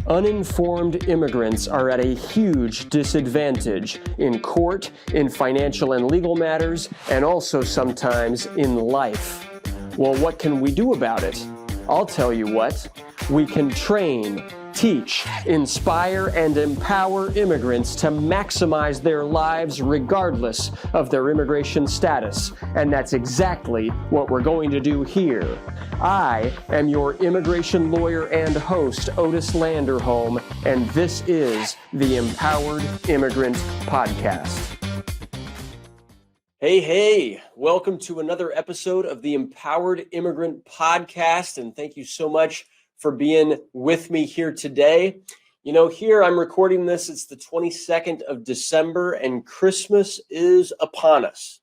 Uninformed immigrants are at a huge disadvantage in court, in financial and legal matters, and also sometimes in life. Well, what can we do about it? I'll tell you what. We can train, teach, inspire, and empower immigrants to maximize their lives regardless of their immigration status. And that's exactly what we're going to do here. I am your immigration lawyer and host, Otis Landerholm, and this is the Empowered Immigrant Podcast. Hey, welcome to another episode of the Empowered Immigrant Podcast, and thank you so much for being with me here today. You know, here I'm recording this, it's the 22nd of December, and Christmas is upon us.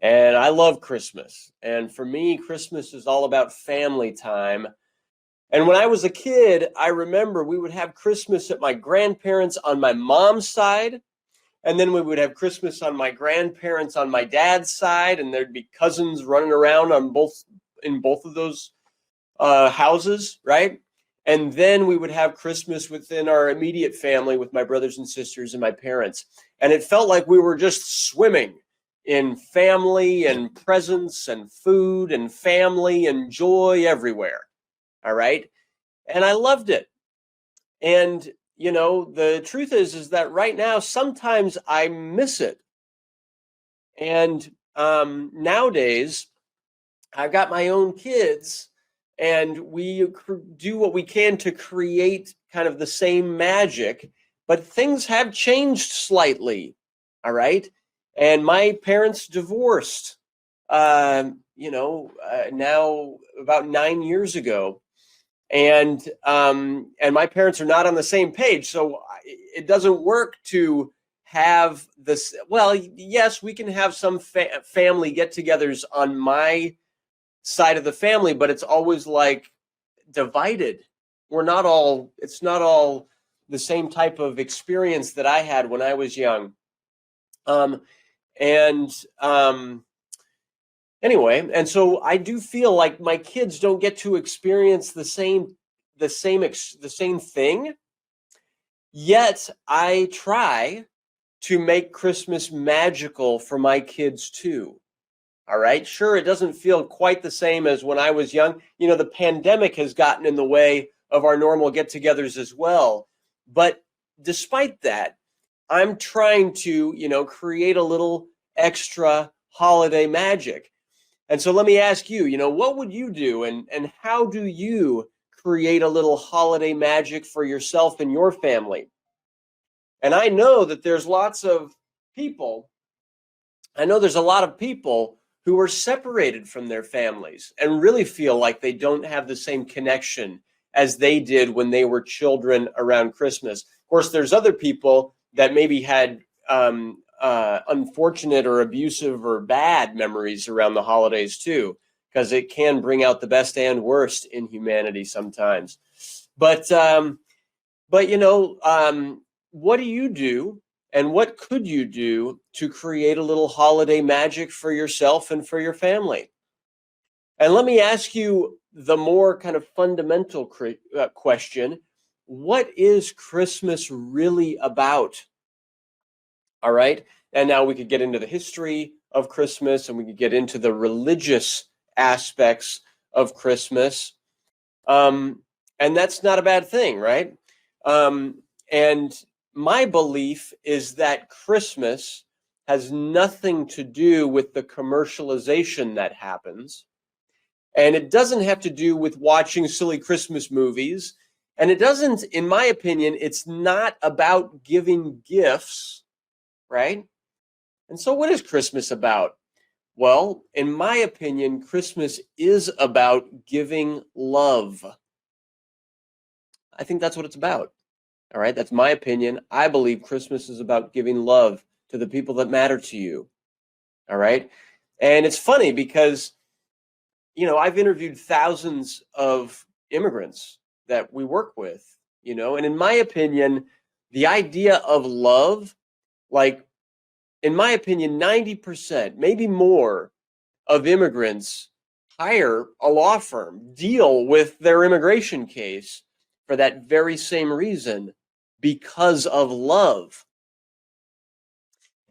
And I love Christmas. And for me, Christmas is all about family time. And when I was a kid, I remember we would have Christmas at my grandparents' on my mom's side. And then we would have Christmas on my grandparents' on my dad's side. And there'd be cousins running around in both of those houses, right? And then we would have Christmas within our immediate family with my brothers and sisters and my parents. And it felt like we were just swimming in family and presents and food and family and joy everywhere. All right. And I loved it. And, you know, the truth is that right now, sometimes I miss it. And nowadays, I've got my own kids, and we do what we can to create kind of the same magic, but things have changed slightly. All right. And my parents divorced, now about 9 years ago. And my parents are not on the same page. So it doesn't work to have this. Well, yes, we can have some family get-togethers on my side of the family, but it's always like divided. It's not all the same type of experience that I had when I was young. Anyway, and so I do feel like my kids don't get to experience the same thing. Yet I try to make Christmas magical for my kids too. All right. Sure, it doesn't feel quite the same as when I was young. You know, the pandemic has gotten in the way of our normal get-togethers as well. But despite that, I'm trying to, create a little extra holiday magic. And so let me ask you, what would you do and how do you create a little holiday magic for yourself and your family? And I know that there's a lot of people who are separated from their families and really feel like they don't have the same connection as they did when they were children around Christmas. Of course, there's other people that maybe had unfortunate or abusive or bad memories around the holidays too, because it can bring out the best and worst in humanity sometimes. But what do you do? And what could you do to create a little holiday magic for yourself and for your family? And let me ask you the more kind of fundamental question. What is Christmas really about? All right. And now we could get into the history of Christmas and we could get into the religious aspects of Christmas. And that's not a bad thing, right? And my belief is that Christmas has nothing to do with the commercialization that happens. And it doesn't have to do with watching silly Christmas movies. And it doesn't, in my opinion, it's not about giving gifts, right? And so what is Christmas about? Well, in my opinion, Christmas is about giving love. I think that's what it's about. All right, that's my opinion. I believe Christmas is about giving love to the people that matter to you. All right. And it's funny because, I've interviewed thousands of immigrants that we work with, and in my opinion, the idea of love, in my opinion, 90%, maybe more of immigrants hire a law firm, deal with their immigration case for that very same reason, because of love.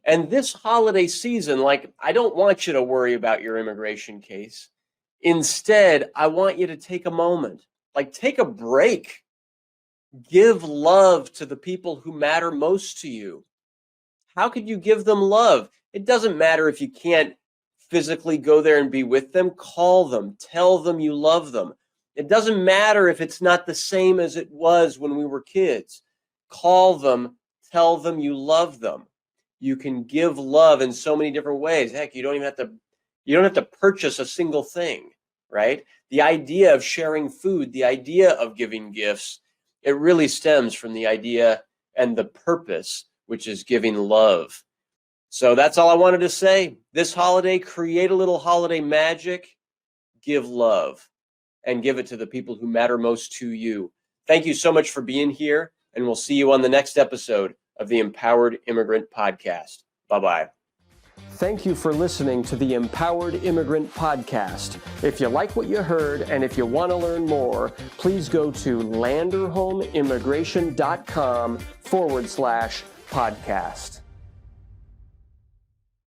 And this holiday season, like, I don't want you to worry about your immigration case. Instead, I want you to take a moment, like take a break. Give love to the people who matter most to you. How could you give them love? It doesn't matter if you can't physically go there and be with them. Call them, tell them you love them. It doesn't matter if it's not the same as it was when we were kids. Call them, tell them you love them. You can give love in so many different ways. Heck, you don't have to purchase a single thing, right? The idea of sharing food, the idea of giving gifts, it really stems from the idea and the purpose, which is giving love. So that's all I wanted to say. This holiday, create a little holiday magic, give love, and give it to the people who matter most to you. Thank you so much for being here, and we'll see you on the next episode of the Empowered Immigrant Podcast. Bye-bye. Thank you for listening to the Empowered Immigrant Podcast. If you like what you heard and if you want to learn more, please go to landerholmimmigration.com/podcast.